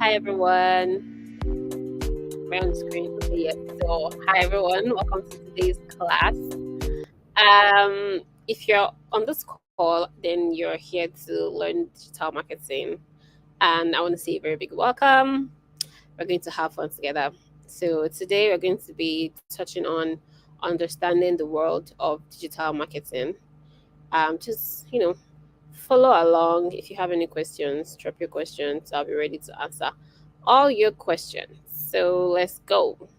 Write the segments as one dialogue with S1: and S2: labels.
S1: Hi everyone. Am I on the screen? Okay, yes. So, hi everyone. Welcome to today's class. If you're on this call, then you're here to learn digital marketing, and I want to say a very big welcome. We're going to have fun together. So today we're going to be touching on understanding the world of digital marketing. Just follow along. If you have any questions, drop your questions. I'll be ready to answer all your questions. So let's go.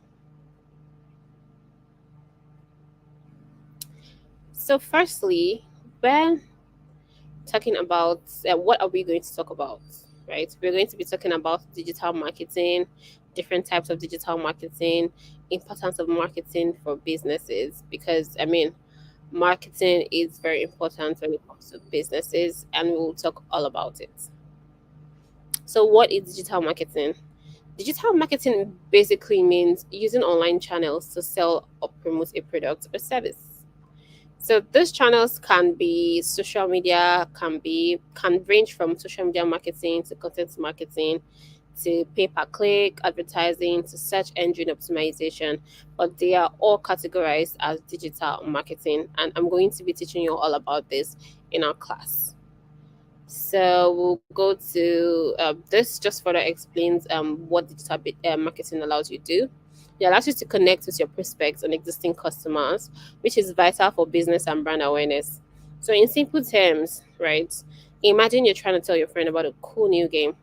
S1: So, firstly, when talking about what are we going to talk about, right? We're going to be talking about digital marketing, different types of digital marketing, importance of marketing for businesses, because marketing is very important when it comes to businesses, and we'll talk all about it. So, what is digital marketing? Digital marketing basically means using online channels to sell or promote a product or service. So those channels can be social media, can range from social media marketing to content marketing to pay per click advertising to search engine optimization, but they are all categorized as digital marketing, and I'm going to be teaching you all about this in our class. So we'll go to this just further explains what digital marketing allows you to do. It allows you to connect with your prospects and existing customers, which is vital for business and brand awareness. So, in simple terms, right, imagine you're trying to tell your friend about a cool new game.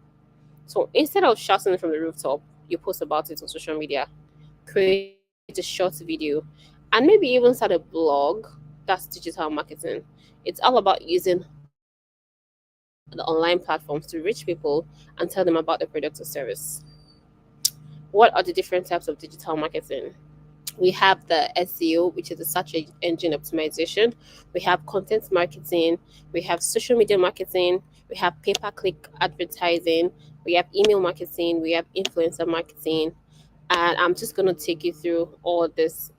S1: So, instead of shouting from the rooftop, you post about it on social media, create a short video, and maybe even start a blog. That's digital marketing. It's all about using the online platforms to reach people and tell them about the product or service. What are the different types of digital marketing? We have the SEO, which is the search engine optimization. We have content marketing. We have social media marketing. We have pay per click advertising. We have email marketing. We have influencer marketing. And I'm just going to take you through all these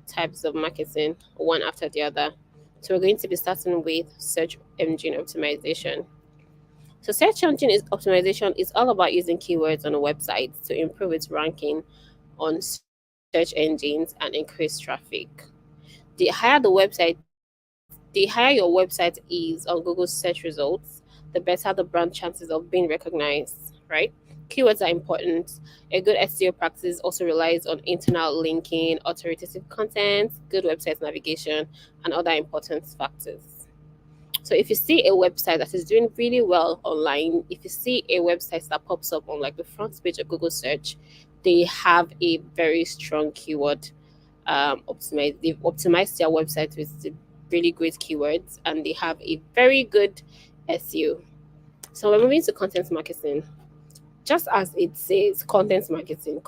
S1: types of marketing one after the other. So we're going to be starting with search engine optimization. So search engine is optimization is all about using keywords on a website to improve its ranking on search engines and increase traffic. The higher the website, the higher your website is on Google search results, the better the brand chances of being recognized, right? Keywords are important. A good SEO practice also relies on internal linking, authoritative content, good website navigation, and other important factors. So if you see a website that is doing really well online, if you see a website that pops up on like the front page of Google search, they have a very strong keyword they've optimized their website with the really great keywords, and they have a very good SEO. So we're moving to content marketing. Just as it says, content marketing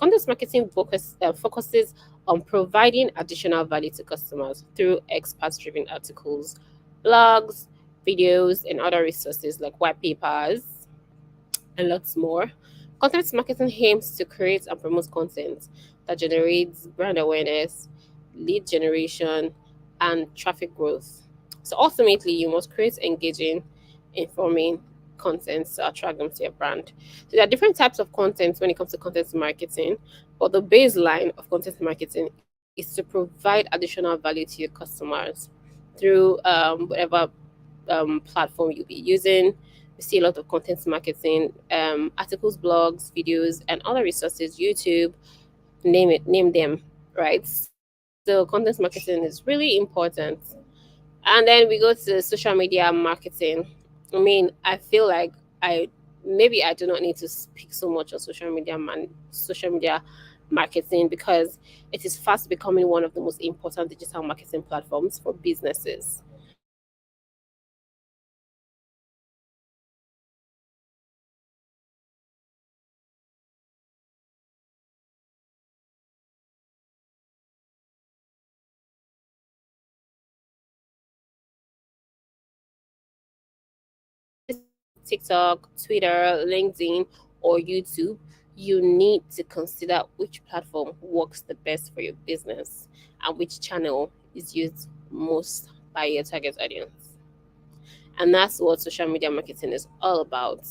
S1: focuses on providing additional value to customers through expert-driven articles, blogs, videos, and other resources like white papers and lots more. Content marketing aims to create and promote content that generates brand awareness, lead generation, and traffic growth. So ultimately, you must create engaging, informing content to attract them to your brand. So there are different types of content when it comes to content marketing, but the baseline of content marketing is to provide additional value to your customers through whatever platform you'll be using. We see a lot of content marketing, articles, blogs, videos, and other resources, YouTube, name them, right? So content marketing is really important. And then we go to social media marketing. I feel like I maybe I do not need to speak so much on social media marketing because it is fast becoming one of the most important digital marketing platforms for businesses. TikTok, Twitter, LinkedIn, or YouTube, you need to consider which platform works the best for your business and which channel is used most by your target audience. And that's what social media marketing is all about.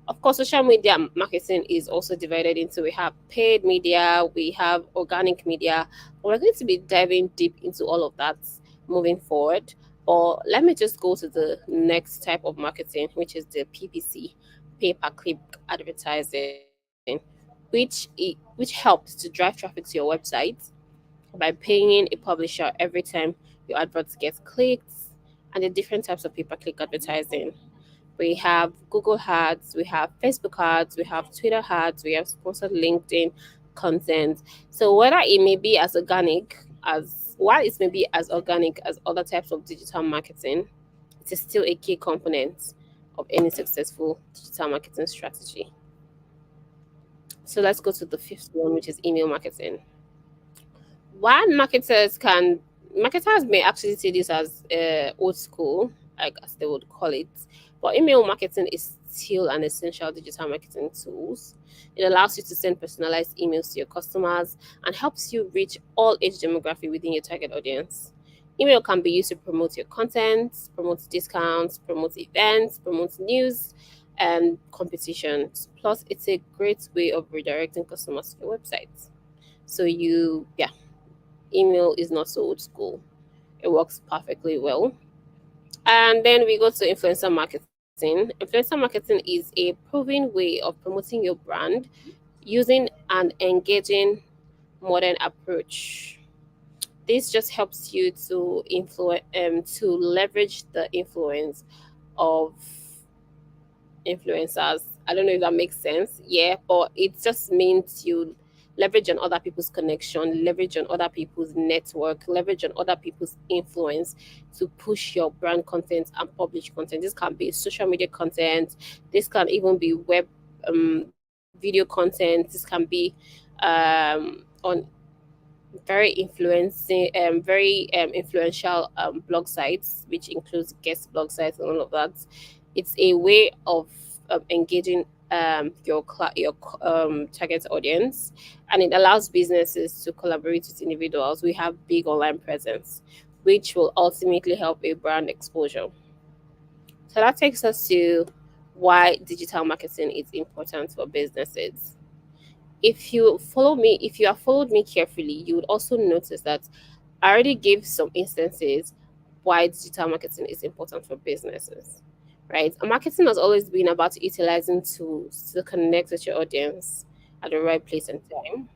S1: Of course, social media marketing is also divided into, we have paid media, we have organic media. We're going to be diving deep into all of that moving forward. But let me just go to the next type of marketing, which is the PPC, pay per click advertising, which helps to drive traffic to your website by paying a publisher every time your adverts get clicked, and the different types of pay per click advertising. We have Google ads, we have Facebook ads, we have Twitter ads, we have sponsored LinkedIn content. So whether it may be as organic as while it may be as organic as other types of digital marketing, it is still a key component of any successful digital marketing strategy. So let's go to the fifth one, which is email marketing. While marketers may actually see this as old school, like as they would call it, but email marketing is still an essential digital marketing tools. It allows you to send personalized emails to your customers and helps you reach all age demographic within your target audience. Email can be used to promote your content, promote discounts, promote events, promote news and competitions. Plus, it's a great way of redirecting customers to your website. So email is not so old school. It works perfectly well. And then we go to influencer marketing. Influencer marketing is a proven way of promoting your brand using an engaging modern approach. This just helps you to to leverage the influence of influencers. I don't know if that makes sense. Yeah, but it just means you leverage on other people's connection, leverage on other people's network, leverage on other people's influence to push your brand content and publish content. This can be social media content. This can even be web video content. This can be on very influential blog sites, which includes guest blog sites and all of that. It's a way of engaging your target audience, and it allows businesses to collaborate with individuals who have big online presence, which will ultimately help a brand exposure. So that takes us to why digital marketing is important for businesses. If you have followed me carefully, you would also notice that I already gave some instances why digital marketing is important for businesses, right? And marketing has always been about utilizing tools to connect with your audience at the right place and time.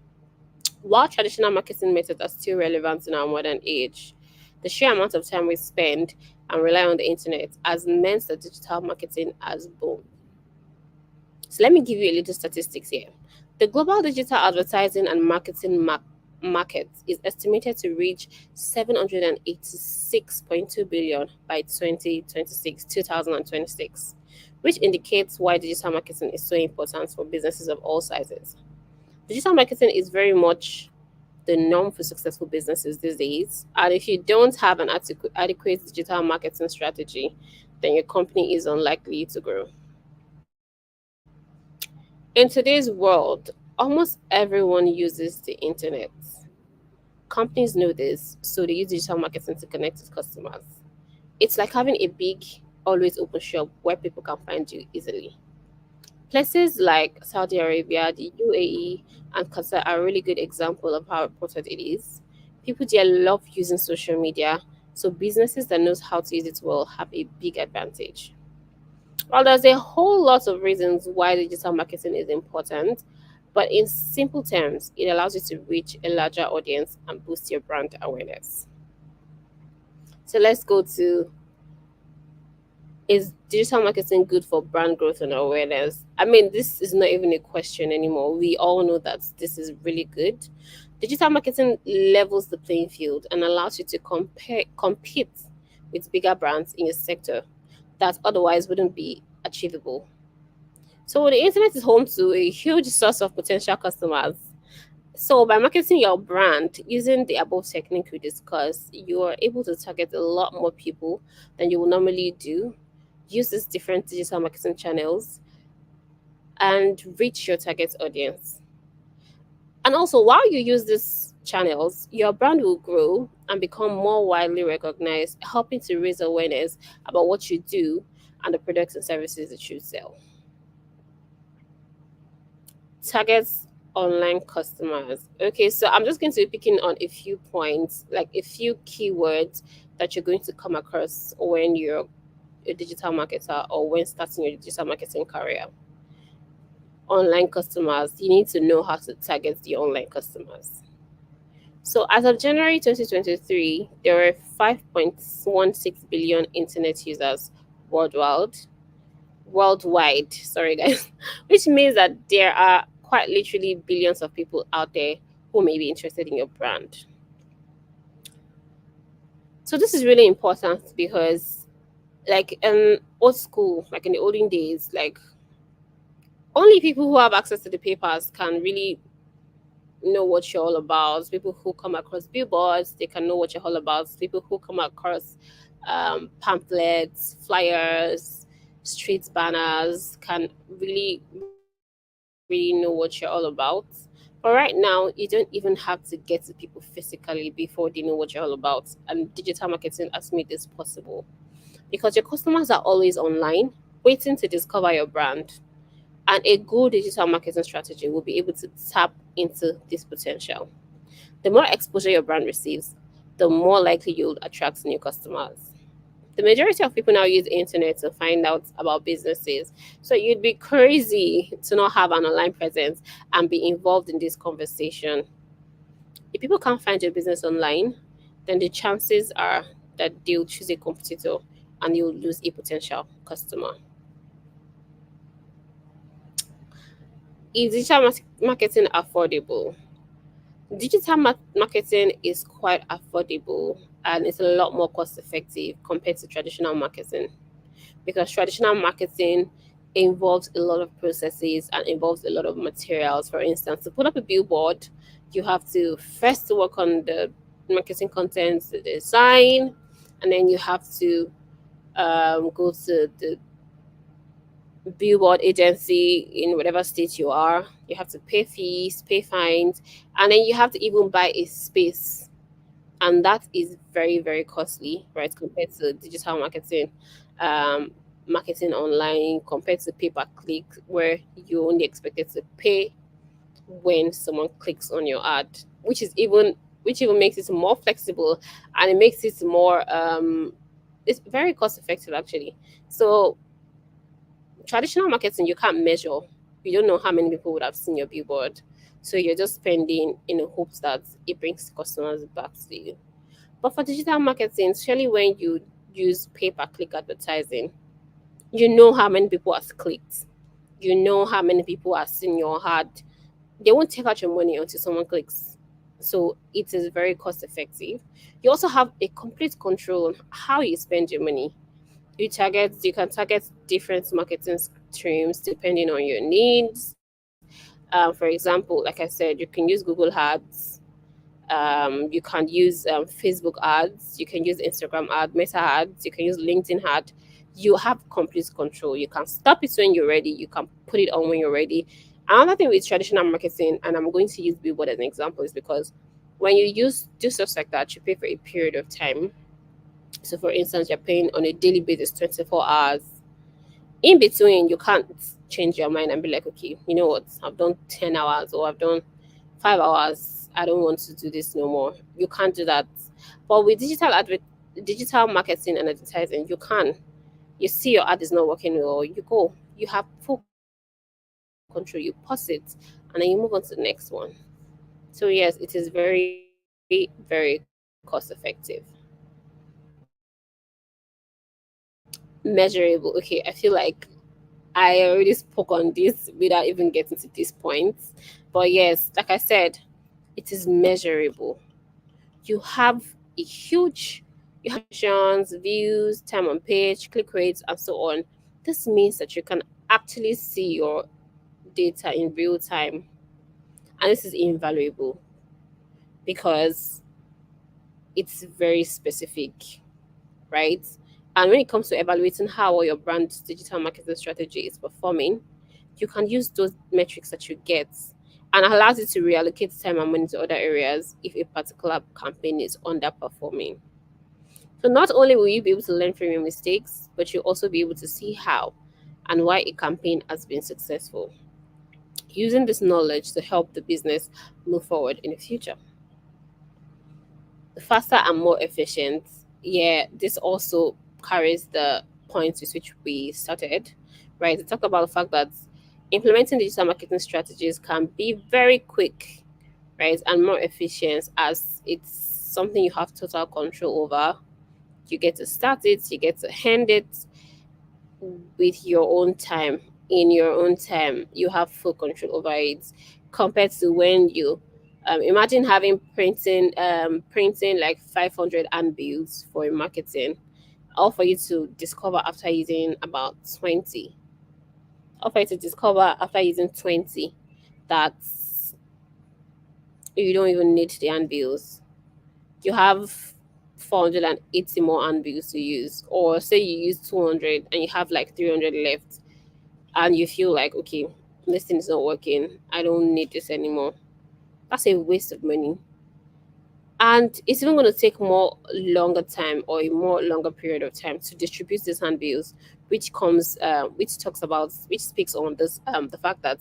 S1: While traditional marketing methods are still relevant in our modern age, the sheer amount of time we spend and rely on the internet has meant that digital marketing has boomed. So let me give you a little statistics here. The global digital advertising and market is estimated to reach 786.2 billion by 2026, which indicates why digital marketing is so important for businesses of all sizes. Digital marketing is very much the norm for successful businesses these days. And if you don't have an adequate digital marketing strategy, then your company is unlikely to grow. In today's world, almost everyone uses the internet. Companies know this, so they use digital marketing to connect with customers. It's like having a big, always open shop where people can find you easily. Places like Saudi Arabia, the UAE, and Qatar are a really good example of how important it is. People there love using social media, so businesses that knows how to use it well have a big advantage. Well, there's a whole lot of reasons why digital marketing is important, but in simple terms, it allows you to reach a larger audience and boost your brand awareness. So let's go to, is digital marketing good for brand growth and awareness? I mean, this is not even a question anymore. We all know that this is really good. Digital marketing levels the playing field and allows you to compete with bigger brands in your sector that otherwise wouldn't be achievable. So the internet is home to a huge source of potential customers. So by marketing your brand using the above technique we discussed, you are able to target a lot more people than you will normally do. Use these different digital marketing channels and reach your target audience. And also, while you use these channels, your brand will grow and become more widely recognized, helping to raise awareness about what you do and the products and services that you sell. Targets online customers. Okay, so I'm just going to be picking on a few points, like a few keywords that you're going to come across when you're a digital marketer or when starting your digital marketing career. Online customers, you need to know how to target the online customers. So as of January 2023, there were 5.16 billion internet users worldwide. Worldwide, sorry guys, which means that there are quite literally billions of people out there who may be interested in your brand. So this is really important because like old school, like in the olden days, like only people who have access to the papers can really know what you're all about. People who come across billboards, they can know what you're all about. People who come across pamphlets, flyers, street banners can really know what you're all about. But right now, you don't even have to get to people physically before they know what you're all about. And digital marketing has made this possible because your customers are always online, waiting to discover your brand. And a good digital marketing strategy will be able to tap into this potential. The more exposure your brand receives, the more likely you'll attract new customers. The majority of people now use the internet to find out about businesses. So you'd be crazy to not have an online presence and be involved in this conversation. If people can't find your business online, then the chances are that they'll choose a competitor and you'll lose a potential customer. Is digital marketing affordable? Digital marketing is quite affordable and it's a lot more cost effective compared to traditional marketing because traditional marketing involves a lot of processes and involves a lot of materials. For instance, to put up a billboard, you have to first work on the marketing content, the design, and then you have to go to the billboard agency in whatever state you are. You have to pay fees, pay fines, and then you have to even buy a space. And that is very, very costly, right? Compared to digital marketing, um, marketing online, compared to pay per click, where you only expected to pay when someone clicks on your ad, which even makes it more flexible and it makes it more it's very cost effective actually. So traditional marketing you can't measure. You don't know how many people would have seen your billboard. So you're just spending in the hopes that it brings customers back to you. But for digital marketing, especially when you use pay per click advertising, you know how many people has clicked. You know how many people have seen your ad. They won't take out your money until someone clicks. So it is very cost effective. You also have a complete control on how you spend your money. You can target different marketing streams depending on your needs. For example, like I said, you can use Google ads, you can use Facebook ads, you can use Instagram ad, Meta ads, you can use LinkedIn ad. You have complete control. You can stop it when you're ready, you can put it on when you're ready. Another thing with traditional marketing, and I'm going to use billboard as an example, is because when you do stuff like that, you pay for a period of time. So for instance, you're paying on a daily basis 24 hours. In between, you can't change your mind and be like, okay, you know what, I've done 10 hours or I've done 5 hours, I don't want to do this no more. You can't do that. But with digital marketing and advertising, you can. You see your ad is not working well, you go, you have full control, you pause it, and then you move on to the next one. So yes, it is very, very cost effective. Measurable. Okay, I feel like I already spoke on this without even getting to these points. But yes, like I said, it is measurable. You have a huge, you have impressions, views, time on page, click rates, and so on. This means that you can actually see your data in real time. And this is invaluable because it's very specific, right? And when it comes to evaluating how well your brand's digital marketing strategy is performing, you can use those metrics that you get and allows you to reallocate time and money to other areas if a particular campaign is underperforming. So not only will you be able to learn from your mistakes, but you'll also be able to see how and why a campaign has been successful. using this knowledge to help the business move forward in the future. Faster and more efficient. Yeah, this also carries the points with which we started, right? To talk about the fact that implementing digital marketing strategies can be very quick, right, and more efficient as it's something you have total control over. You get to start it, you get to hand it with your own time, in your own time. You have full control over it compared to when you imagine having printing like 500 handbills for your marketing, all for you to discover after using about 20, all for you to discover after using 20 that you don't even need the handbills. You have 480 more handbills to use, or say you use 200 and you have like 300 left, and you feel like, okay, this thing is not working, I don't need this anymore. That's a waste of money. And it's even going to take more longer time, or a more longer period of time to distribute these handbills, which talks about, which speaks on this, the fact that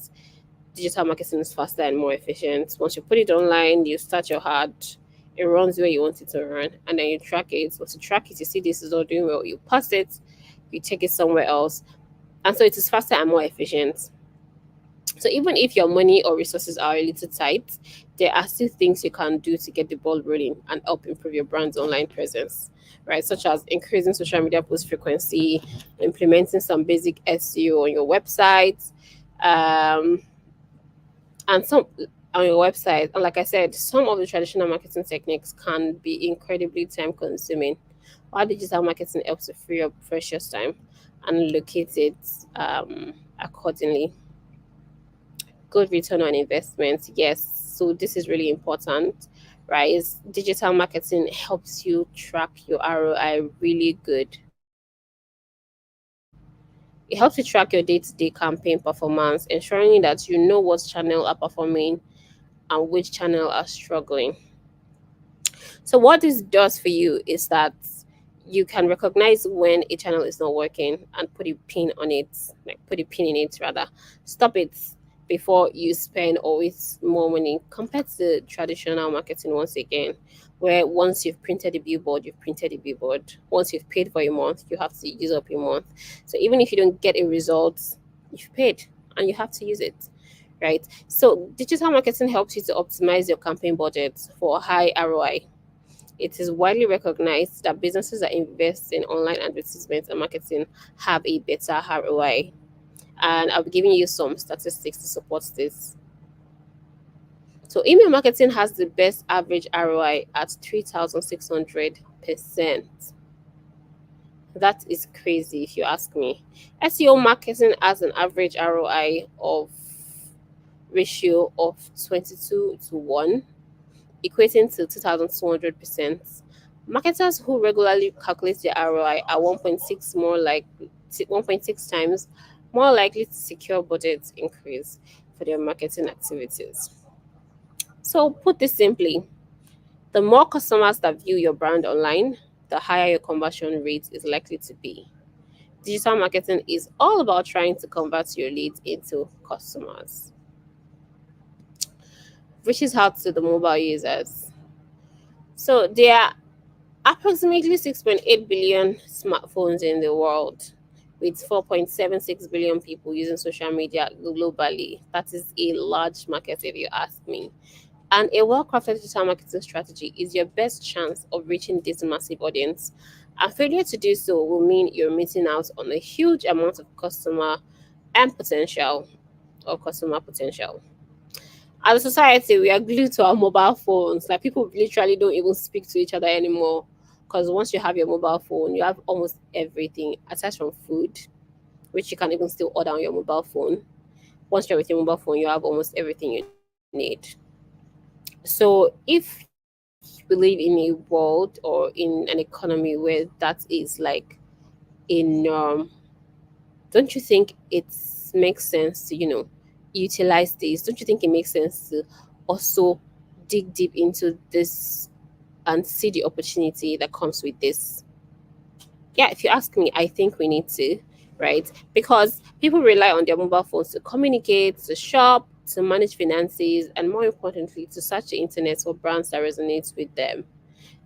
S1: digital marketing is faster and more efficient. Once you put it online, you start your ad, it runs where you want it to run, and then you track it. Once you track it, you see this is not doing well, you pause it, you take it somewhere else, and so it is faster and more efficient. So even if your money or resources are a little tight, there are still things you can do to get the ball rolling and help improve your brand's online presence, right? Such as increasing social media post frequency, implementing some basic SEO on your website, um, and some on your website. And like I said, some of the traditional marketing techniques can be incredibly time consuming, while digital marketing helps to free up precious time and locate it accordingly. Good return on investment. Yes. So this is really important, right? Is digital marketing helps you track your ROI really good. It helps you track your day-to-day campaign performance, ensuring that you know what channel are performing and which channel are struggling. So what this does for you is that you can recognize when a channel is not working and put a pin on it, like put a pin in it rather. Stop it before you spend always more money compared to traditional marketing once again, where once you've printed a billboard, you've printed a billboard. Once you've paid for a month, you have to use up a month. So even if you don't get a result, you've paid and you have to use it. Right. So digital marketing helps you to optimize your campaign budget for high ROI. It is widely recognized that businesses that invest in online advertisements and marketing have a better ROI. And I'll be giving you some statistics to support this. So, email marketing has the best average ROI at 3,600%. That is crazy if you ask me. SEO marketing has an average ROI of ratio of 22 to 1, equating to 2,200%. Marketers who regularly calculate their ROI are 1.6 more like 1.6 times more likely to secure budget increase for their marketing activities. So put this simply, the more customers that view your brand online, the higher your conversion rate is likely to be. Digital marketing is all about trying to convert your leads into customers, which is out to the mobile users. So there are approximately 6.8 billion smartphones in the world, with 4.76 billion people using social media globally. That is a large market, if you ask me. And a well crafted digital marketing strategy is your best chance of reaching this massive audience. And failure to do so will mean you're missing out on a huge amount of customer and potential, or customer potential. As a society, we are glued to our mobile phones. Like people literally don't even speak to each other anymore. Because once you have your mobile phone, you have almost everything, aside from food, which you can even still order on your mobile phone. Once you're with your mobile phone, you have almost everything you need. So if we live in a world or in an economy where that is like a norm, don't you think it makes sense to, utilize this? Don't you think it makes sense to also dig deep into this and see the opportunity that comes with this? Yeah, if you ask me, I think we need to, right? Because people rely on their mobile phones to communicate, to shop, to manage finances, and more importantly, to search the internet for brands that resonates with them.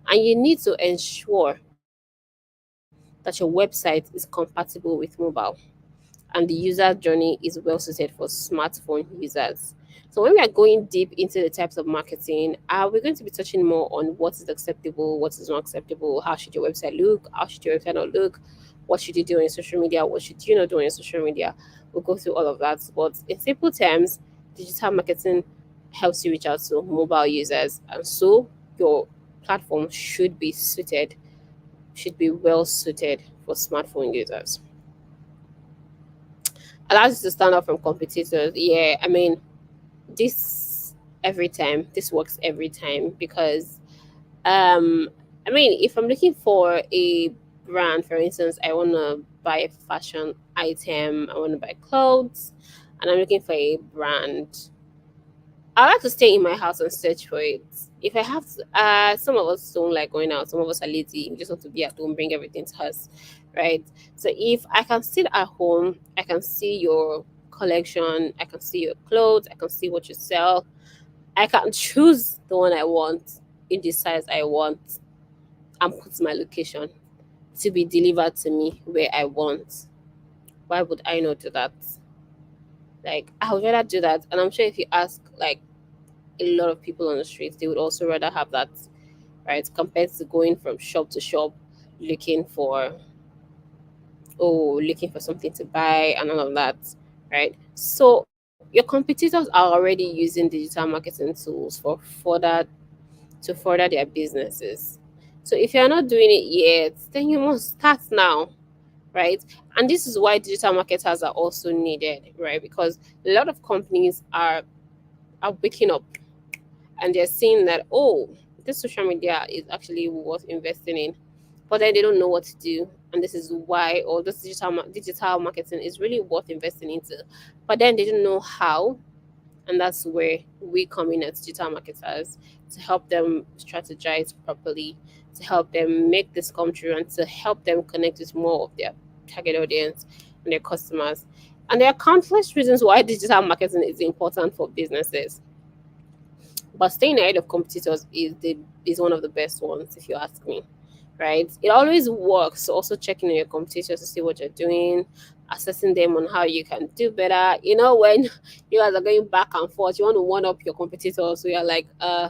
S1: And you need to ensure that your website is compatible with mobile and the user journey is well suited for smartphone users. So when we are going deep into the types of marketing, we're going to be touching more on what is acceptable, what is not acceptable, how should your website look, how should your website not look, what should you do on social media, what should you not do on social media. We'll go through all of that. But in simple terms, digital marketing helps you reach out to mobile users, and so your platform should be well suited for smartphone users. Allows you to stand out from competitors. Yeah, I mean, this works every time because um I mean, if I'm looking for a brand, for instance, I want to buy a fashion item, I want to buy clothes, and I'm looking for a brand, I like to stay in my house and search for it. If I have to, some of us don't like going out. Some of us are lazy. We just want to be at home, bring everything to us, right? So if I can sit at home, I can see your collection, I can see your clothes, I can see what you sell. I can choose the one I want in the size I want and put my location to be delivered to me where I want. Why would I not do that? Like, I would rather do that. And I'm sure if you ask like a lot of people on the streets, they would also rather have that, right? Compared to going from shop to shop looking for, looking for something to buy and all of that, right? So your competitors are already using digital marketing tools to further their businesses. So if you're not doing it yet, then you must start now, right? And this is why digital marketers are also needed, right? Because a lot of companies are waking up and they're seeing that, oh, this social media is actually worth investing in, but then they don't know what to do. And this is why, or this digital marketing is really worth investing into, but then they don't know how. And that's where we come in as digital marketers to help them strategize properly, to help them make this come true, and to help them connect with more of their target audience and their customers. And there are countless reasons why digital marketing is important for businesses, but staying ahead of competitors is one of the best ones, if you ask me. Right? It always works. So also checking on your competitors to see what you're doing, assessing them on how you can do better. You know, when you guys are going back and forth, you want to one up your competitors. So you're like, I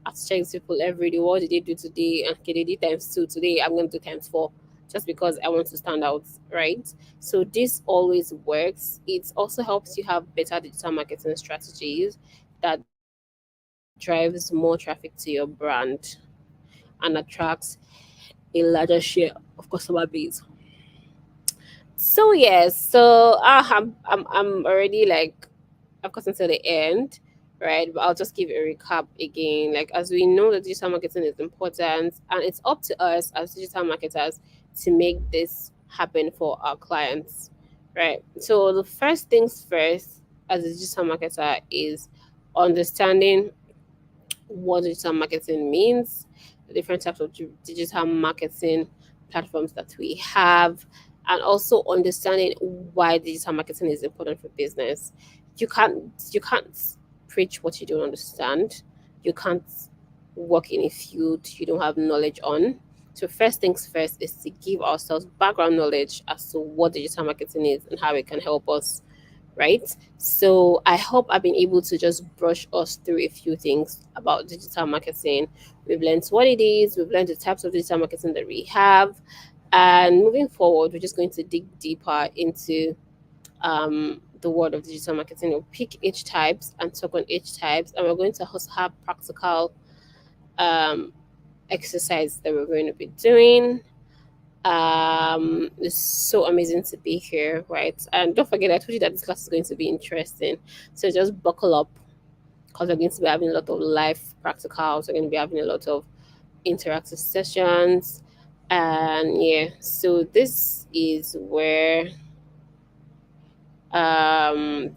S1: have to check these people every day. What did they do today? And okay, they did times two today. I'm going to do times four just because I want to stand out, right? So this always works. It also helps you have better digital marketing strategies that drives more traffic to your brand and attracts a larger share of customer base. So yes, so I'm already like, I've gotten to the end, right? But I'll just give a recap again. Like, as we know that digital marketing is important, and it's up to us as digital marketers to make this happen for our clients, right? So the first things first as a digital marketer is understanding what digital marketing means, the different types of digital marketing platforms that we have, and also understanding why digital marketing is important for business. You can't preach what you don't understand. You can't work in a field you don't have knowledge on. So first things first is to give ourselves background knowledge as to what digital marketing is and how it can help us, right? So I hope I've been able to just brush us through a few things about digital marketing. We've learned what it is, we've learned the types of digital marketing that we have, and moving forward, we're just going to dig deeper into the world of digital marketing. We'll pick each types and talk on each types, and we're going to also have practical um, exercise that we're going to be doing. It's so amazing to be here, right? And don't forget, I told you that this class is going to be interesting, so just buckle up because we're going to be having a lot of live practicals. We're going to be having a lot of interactive sessions, and yeah, so this is where I'm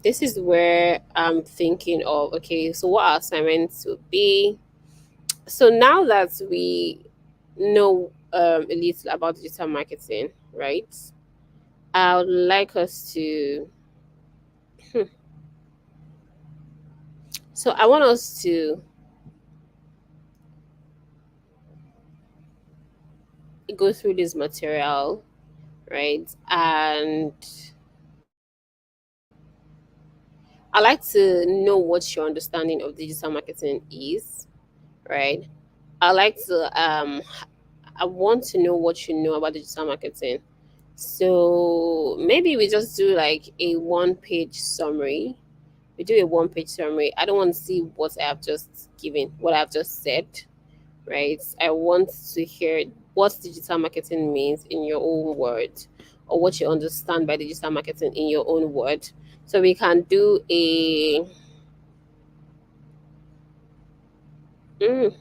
S1: thinking of, okay, so what our assignments would be. So now that we know a little about digital marketing, right? I would like us to So I want us to go through this material, right? And I like to know what your understanding of digital marketing is, right? I like to I want to know what you know about digital marketing. So maybe we just do like a one page summary. We do a one page summary. I don't want to see what I have just given, what I've just said, right? I want to hear what digital marketing means in your own words, or what you understand by digital marketing in your own word. So we can do a mm,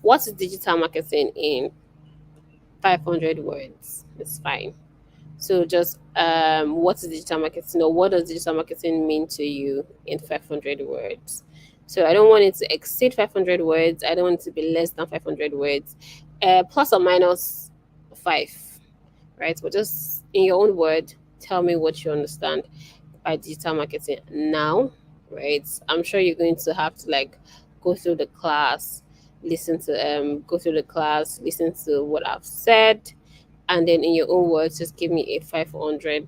S1: what's digital marketing in 500 words. It's fine. So just what is digital marketing, or what does digital marketing mean to you in 500 words? So I don't want it to exceed 500 words. I don't want it to be less than 500 words, plus or minus five, right? But just in your own word, tell me what you understand by digital marketing now, right? I'm sure you're going to have to like go through the class, listen to go through the class, listen to what I've said, and then in your own words just give me a 500,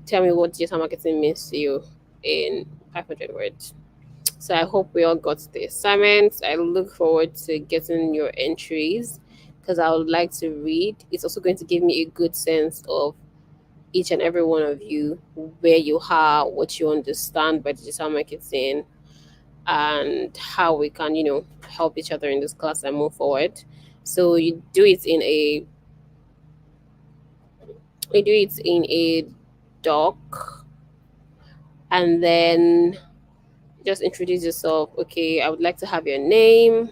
S1: tell me what digital marketing means to you in 500 words. So I hope we all got the assignments. I look forward to getting your entries because I would like to read. It's also going to give me a good sense of each and every one of you, where you are, what you understand by digital marketing, and how we can help each other in this class and move forward. So you do it in a doc, and then just introduce yourself. Okay, I would like to have your name.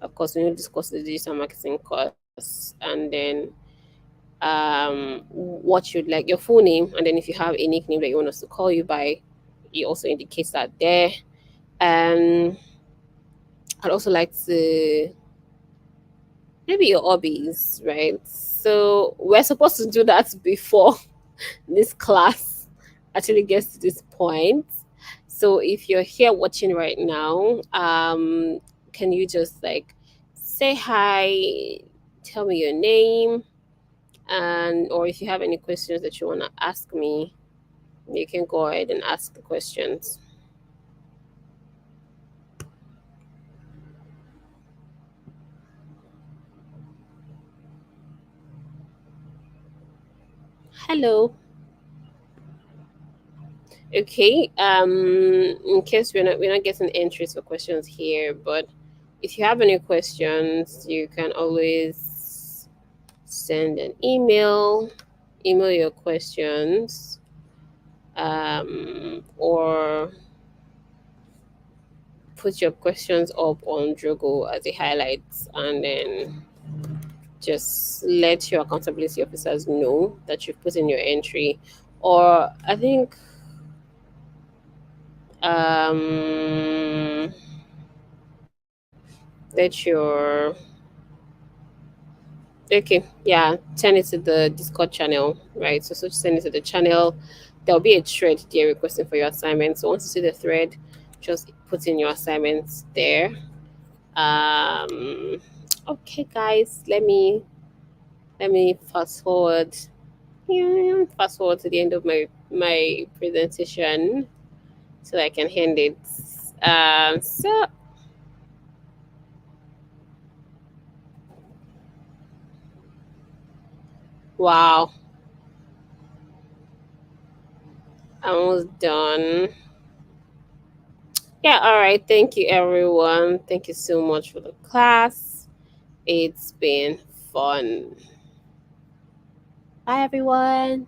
S1: Of course, we will discuss the digital marketing course, and then what you'd like, your full name, and then if you have a nickname that you want us to call you by, you also indicate that there. And I'd also like to maybe your hobbies, right? So we're supposed to do that before this class actually gets to this point. So if you're here watching right now, can you just like say hi, tell me your name, and or if you have any questions that you want to ask me, you can go ahead and ask the questions. Hello. Okay. In case we're not getting entries for questions here, but if you have any questions, you can always send an email your questions, or put your questions up on Drogo as a highlight, and then just let your accountability officers know that you've put in your entry. Or I think um, let your okay, yeah, send it to the Discord channel, right? So just send it to the channel. There'll be a thread there requesting for your assignment. So once you see the thread, just put in your assignments there. Um, okay, guys, let me fast forward. Yeah, fast forward to the end of my presentation so I can hand it. So wow, I'm almost done. Yeah, all right. Thank you, everyone. Thank you so much for the class. It's been fun. Bye, everyone.